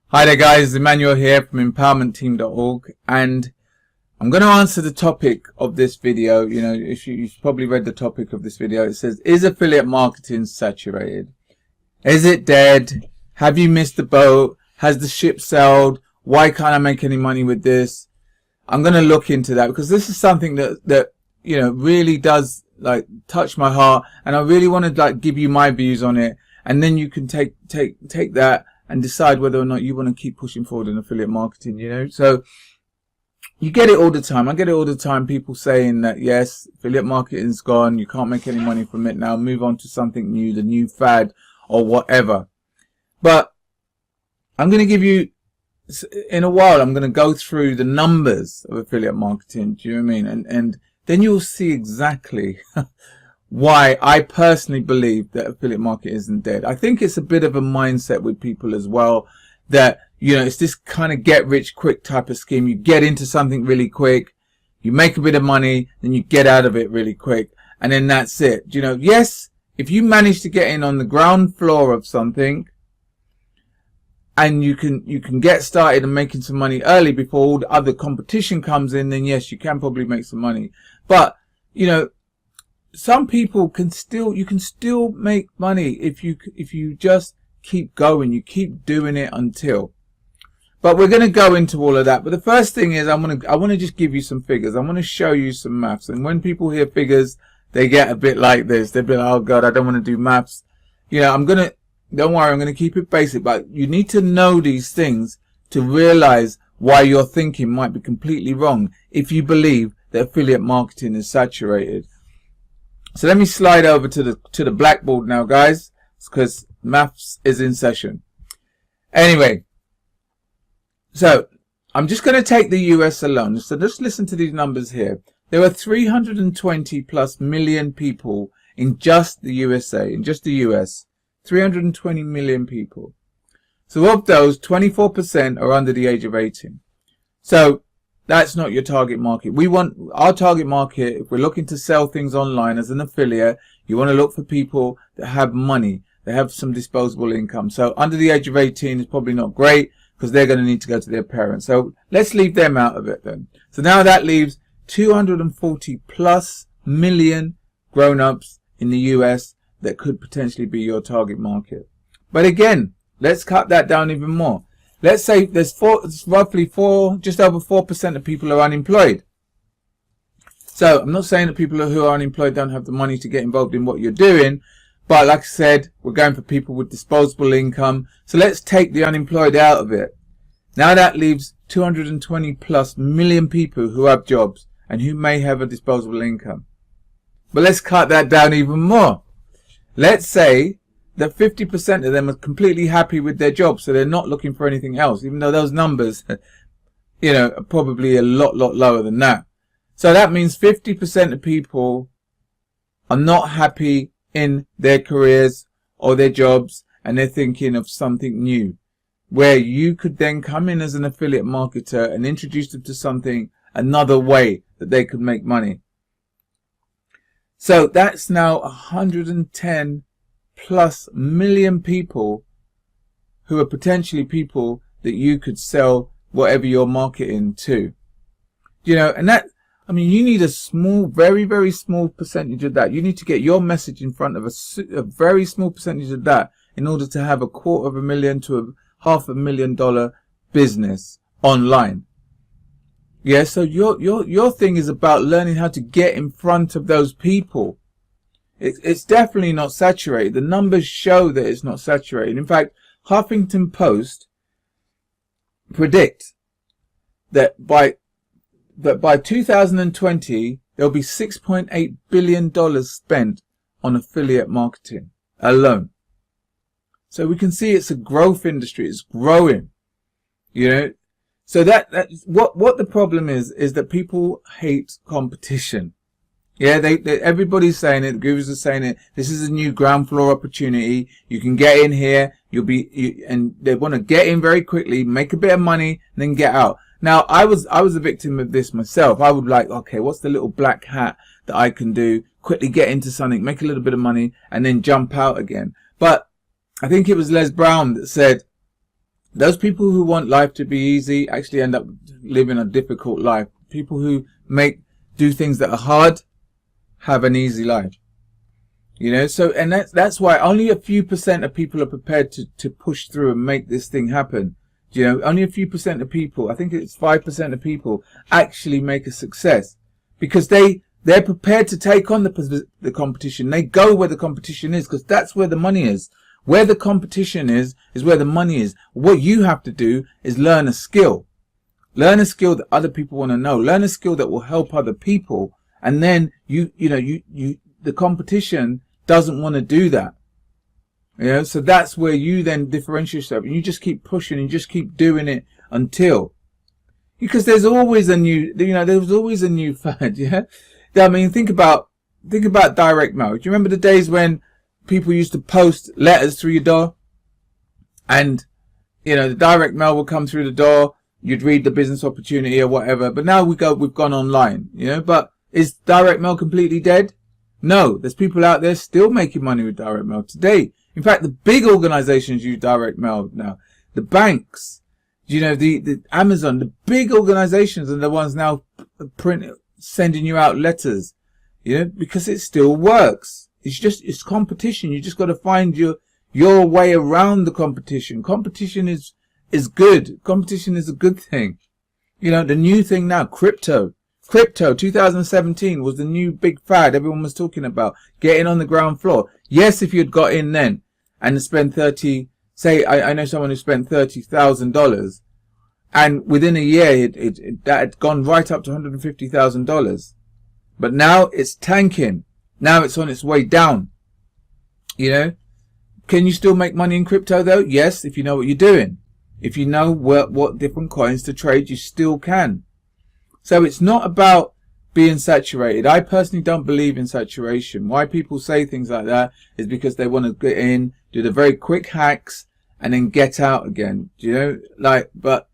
Hi there guys, Emmanuel here from empowermentteam.org, and I'm going to answer the topic of this video. You know, if you've probably read the topic of this video. It says, is affiliate marketing saturated? Is it dead? Have you missed the boat? Has the ship sailed? Why can't I make any money with this? I'm going to look into that because this is something that you know really does touch my heart, and I really want to give you my views on it, and then you can take that and decide whether or not you want to keep pushing forward in affiliate marketing, you know. So you get it all the time. I get it all the time. People saying that, yes, affiliate marketing's gone. You can't make any money from it now. Move on to something new, the new fad or whatever. But I'm going to give you, in a while, I'm going to go through the numbers of affiliate marketing. Do you know what I mean? And then you'll see exactly why I personally believe that affiliate market isn't dead. I think it's a bit of a mindset with people as well, that, you know, it's this kind of get rich quick type of scheme. You get into something really quick, you make a bit of money, then you get out of it really quick, and then that's it. You know, yes, if you manage to get in on the ground floor of something and you can get started and making some money early before all the other competition comes in, then yes, you can probably make some money. But, you know, some people you can still make money if you just keep going, you keep doing it until. But we're going to go into all of that. But the first thing is I want to just give you some figures. I want to show you some maths. And when people hear figures, they get a bit like this. They'll be like, oh God, I don't want to do maths. You know, don't worry, I'm going to keep it basic. But you need to know these things to realize why your thinking might be completely wrong if you believe that affiliate marketing is saturated. So let me slide over to the blackboard now, guys, because maths is in session. Anyway, so I'm just going to take the US alone. So just listen to these numbers here. There are 320 plus million people in just the USA, in just the US. 320 million people. So of those, 24% are under the age of 18. So that's not your target market. We want our target market, if we're looking to sell things online as an affiliate, you want to look for people that have money, that have some disposable income. So under the age of 18 is probably not great because they're going to need to go to their parents. So let's leave them out of it then. So now that leaves 240 plus million grown-ups in the US that could potentially be your target market. But again, let's cut that down even more. Let's say there's roughly just over 4% of people are unemployed. So I'm not saying that people who are unemployed don't have the money to get involved in what you're doing, but like I said, we're going for people with disposable income. So let's take the unemployed out of it. Now that leaves 220 plus million people who have jobs and who may have a disposable income. But let's cut that down even more. Let's say that 50% of them are completely happy with their job, so they're not looking for anything else, even though those numbers, you know, are probably a lot lower than that. So that means 50% of people are not happy in their careers or their jobs, and they're thinking of something new, where you could then come in as an affiliate marketer and introduce them to something, another way that they could make money. So that's now 110 plus million people who are potentially people that you could sell whatever you're marketing to. You know, and that, I mean, you need a small, very small percentage of that. You need to get your message in front of a very small percentage of that in order to have $250,000 to $500,000 business online. Yeah, so your thing is about learning how to get in front of those people. It's definitely not saturated. The numbers show that it's not saturated. In fact, Huffington Post predict that by 2020 there'll be $6.8 billion spent on affiliate marketing alone. So we can see it's a growth industry. It's growing. You know, so that's what the problem is that people hate competition. Yeah, everybody's saying it. The gurus are saying it. This is a new ground floor opportunity. You can get in here. And they want to get in very quickly, make a bit of money, and then get out. Now, I was a victim of this myself. I would like, okay, what's the little black hat that I can do? Quickly get into something, make a little bit of money, and then jump out again. But I think it was Les Brown that said Those people who want life to be easy actually end up living a difficult life. People who do things that are hard have an easy life. You know, so, and that's why only a few % of people are prepared to push through and make this thing happen. You know, only a few % of people, I think it's 5% of people actually make a success, because they're prepared to take on the competition. They go where the competition is, because that's where the money is. Where the competition is where the money is. What you have to do is learn a skill. Learn a skill that other people want to know. Learn a skill that will help other people. And then the competition doesn't want to do that. You know, so that's where you then differentiate yourself, and you just keep pushing and just keep doing it until, because there's always a new, there's always a new fad. Yeah. I mean, think about direct mail. Do you remember the days when people used to post letters through your door, and the direct mail will come through the door, you'd read the business opportunity or whatever, but now we've gone online, but is direct mail completely dead? No, there's people out there still making money with direct mail today. In fact, the big organizations use direct mail now. The banks, the Amazon, the big organizations are the ones now sending you out letters, because it still works. It's competition. You just got to find your way around the competition. Competition is good. Competition is a good thing. The new thing now, Crypto 2017 was the new big fad everyone was talking about, getting on the ground floor. Yes, if you'd got in then and spent I know someone who spent $30,000, and within a year that had gone right up to $150,000. But now it's tanking. Now it's on its way down. Can you still make money in crypto though? Yes, if you know what you're doing. If you know what different coins to trade, you still can. So it's not about being saturated. I personally don't believe in saturation. Why people say things like that is because they want to get in, do the very quick hacks, and then get out again. But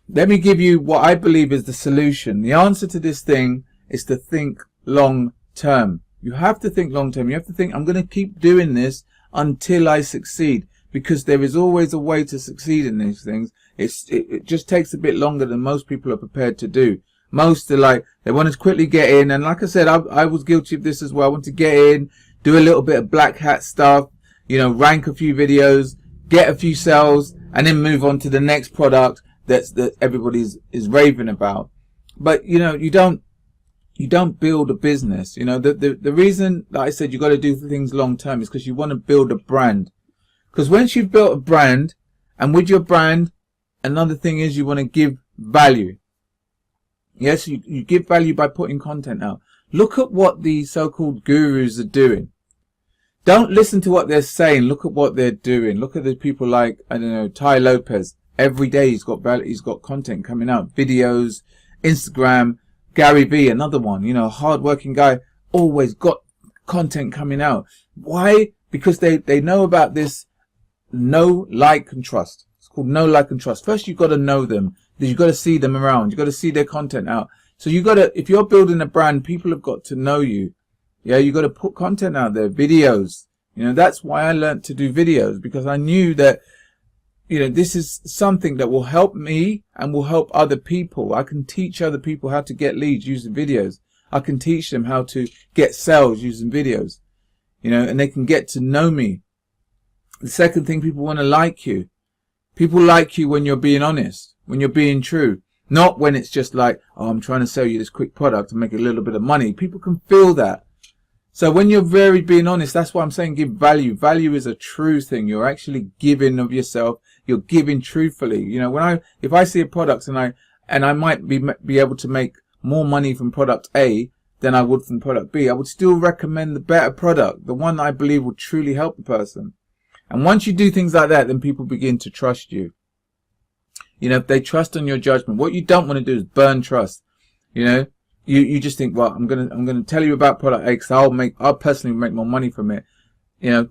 let me give you what I believe is the solution. The answer to this thing is to think long term. You have to think long term. You have to think, I'm going to keep doing this until I succeed, because there is always a way to succeed in these things. It just takes a bit longer than most people are prepared to do. Most are they want to quickly get in, and like I said, I was guilty of this as well. I want to get in, do a little bit of black hat stuff, rank a few videos, get a few sales, and then move on to the next product that everybody is raving about. But you don't build a business. The reason that I said you got to do things long term is because you want to build a brand. Because once you've built a brand, and with your brand, another thing is you want to give value. Yes, you give value by putting content out. Look at what the so-called gurus are doing. Don't listen to what they're saying. Look at what they're doing. Look at the people like, I don't know, Ty Lopez. Every day he's got content coming out, videos, Instagram. Gary Vee, another one, hard-working guy, always got content coming out. Why? Because they know about this know, like, and trust. It's called know, like, and trust. First, you've got to know them. You've got to see them around. You've got to see their content out. So if you're building a brand, people have got to know you. Yeah, you've got to put content out there, videos. That's why I learned to do videos, because I knew that this is something that will help me and will help other people. I can teach other people how to get leads using videos. I can teach them how to get sales using videos, and they can get to know me. The second thing, people want to like you. People like you when you're being honest, when you're being true, not when it's just like, oh, I'm trying to sell you this quick product and make a little bit of money. People can feel that. So when you're very being honest, that's why I'm saying give value. Value is a true thing. You're actually giving of yourself. You're giving truthfully. If I see a product and I might be able to make more money from product A than I would from product B, I would still recommend the better product, the one that I believe will truly help the person. And once you do things like that, then people begin to trust you. If they trust on your judgment. What you don't want to do is burn trust. You just think, well, I'm gonna tell you about product A because I'll personally make more money from it.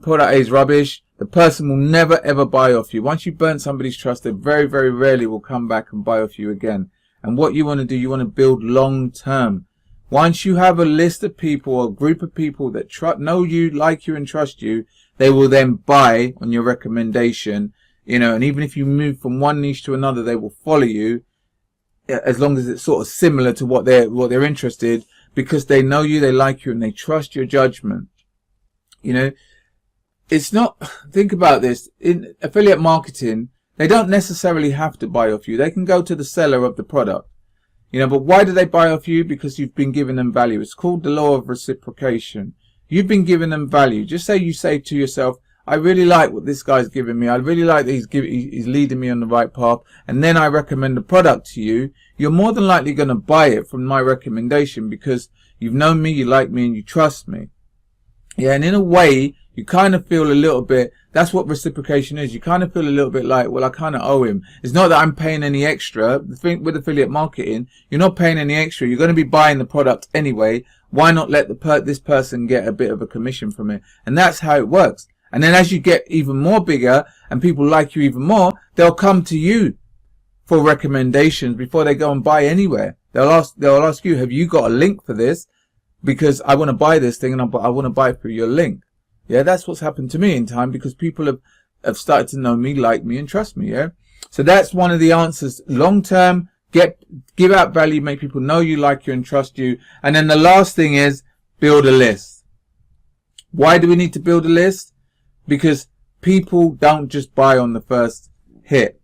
Product A is rubbish. The person will never ever buy off you. Once you burn somebody's trust, they very, very rarely will come back and buy off you again. And what you want to do, you want to build long term. Once you have a list of people or a group of people that know you, like you, and trust you, they will then buy on your recommendation. you know, and even if you move from one niche to another, they will follow you as long as it's sort of similar to what they're interested, because they know you, they like you, and they trust your judgment. You know, it's not, think about this, in affiliate marketing, they don't necessarily have to buy off you. They can go to the seller of the product. You know, but why do they buy off you? Because you've been giving them value. It's called the law of reciprocation. You've been giving them value. Just say you say to yourself, I really like what this guy's giving me. I really like that he's leading me on the right path. And then I recommend the product to you. You're more than likely going to buy it from my recommendation because you've known me, you like me, and you trust me. Yeah, and in a way, you kind of feel a little bit, that's what reciprocation is. You kind of feel a little bit like, well, I kind of owe him. It's not that I'm paying any extra. The thing with affiliate marketing, you're not paying any extra. You're going to be buying the product anyway. Why not let this person get a bit of a commission from it? And that's how it works. And then as you get even more bigger and people like you even more, they'll come to you for recommendations before they go and buy anywhere. They'll ask you, have you got a link for this? Because I want to buy this thing and I want to buy it through your link. Yeah, that's what's happened to me in time, because people have started to know me, like me, and trust me. Yeah, so that's one of the answers. Long term, give out value, make people know you, like you, and trust you. And then the last thing is build a list. Why do we need to build a list? Because people don't just buy on the first hit.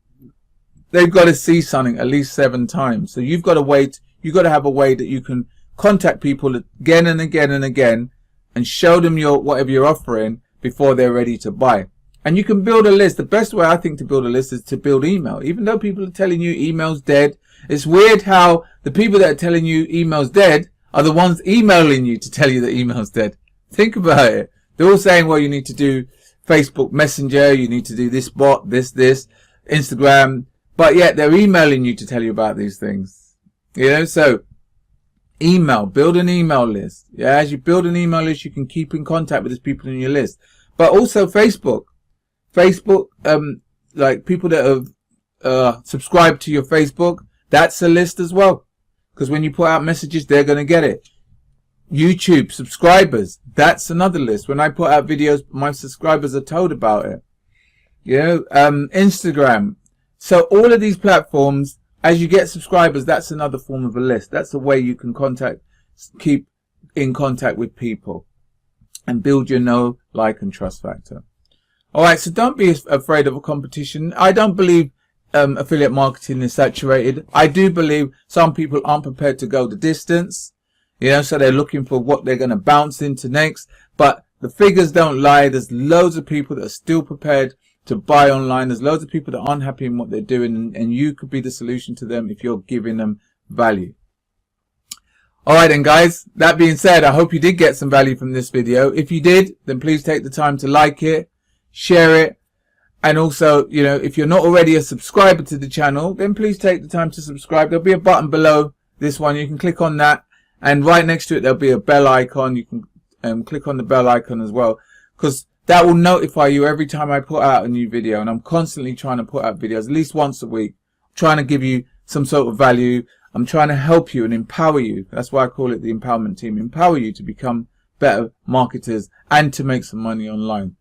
They've got to see something at least 7 times. So you've got to wait. You've got to have a way that you can contact people again and again and again, and show them whatever you're offering before they're ready to buy. And you can build a list. The best way I think to build a list is to build email. Even though people are telling you email's dead, it's weird how the people that are telling you email's dead are the ones emailing you to tell you that email's dead. Think about it. They're all saying, well, you need to do Facebook Messenger, you need to do this bot, this, Instagram, but yet they're emailing you to tell you about these things. You know, so email, build an email list. Yeah, as you build an email list, you can keep in contact with these people in your list. But also Facebook, like people that have subscribed to your Facebook, that's a list as well. Because when you put out messages, they're going to get it. YouTube subscribers, that's another list. When I put out videos, my subscribers are told about it. You know, Instagram. So all of these platforms, as you get subscribers, that's another form of a list. That's a way you can keep in contact with people and build your know, like, and trust factor. All right, so don't be afraid of a competition. I don't believe affiliate marketing is saturated. I do believe some people aren't prepared to go the distance. You know, so they're looking for what they're going to bounce into next. But the figures don't lie. There's loads of people that are still prepared to buy online. There's loads of people that aren't happy in what they're doing, and you could be the solution to them if you're giving them value. Alright then guys, that being said, I hope you did get some value from this video. If you did, then please take the time to like it, share it, and also, you know, if you're not already a subscriber to the channel, then please take the time to subscribe. There'll be a button below this one. You can click on that, and right next to it there'll be a bell icon. You can click on the bell icon as well, because that will notify you every time I put out a new video. And I'm constantly trying to put out videos at least once a week, trying to give you some sort of value. I'm trying to help you and empower you. That's why I call it the empowerment team. Empower you to become better marketers and to make some money online.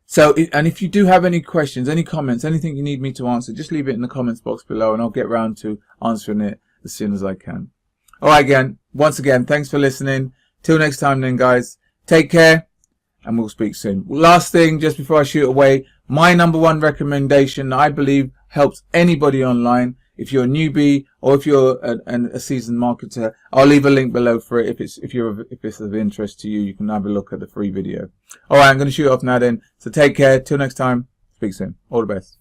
So, and if you do have any questions, any comments, anything you need me to answer, just leave it in the comments box below and I'll get round to answering it as soon as I can. Alright, once again, thanks for listening. Till next time then guys, take care and we'll speak soon. Last thing, just before I shoot away, my #1 recommendation I believe helps anybody online. If you're a newbie or if you're a seasoned marketer, I'll leave a link below for it. If it's of interest to you, you can have a look at the free video. All right, I'm going to shoot off now then. So take care. Till next time. Speak soon. All the best.